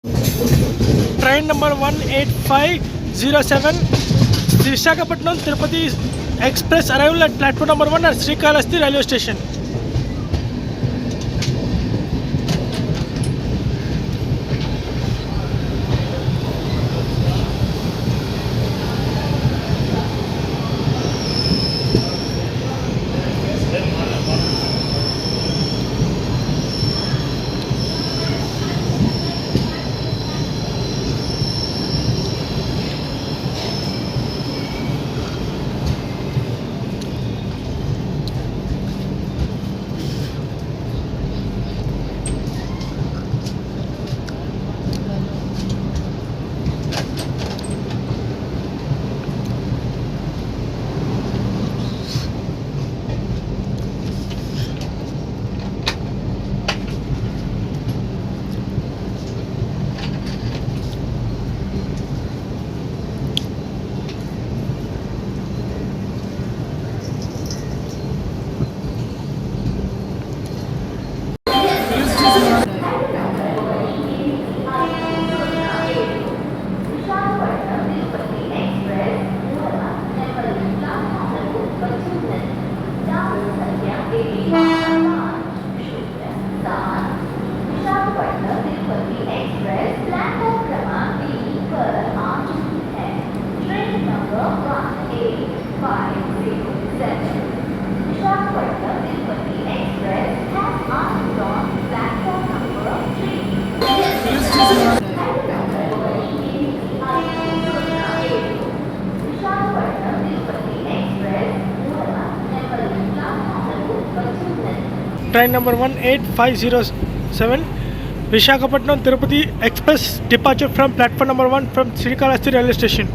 Train number 18507 Vishakapatnam Tirupati Express arrival at platform number 1 at Srikalahasti railway station. Visakhapatnam Tirupati express platform क्रमांक 3 पर आ चुकी है। Train number 18507 Visakhapatnam Tirupati express has arrived on platform number 3. Visakhapatnam Tirupati express Train number 18507 Vishakapatnam Tirupati Express departure from platform number 1 from Srikalahasti railway station.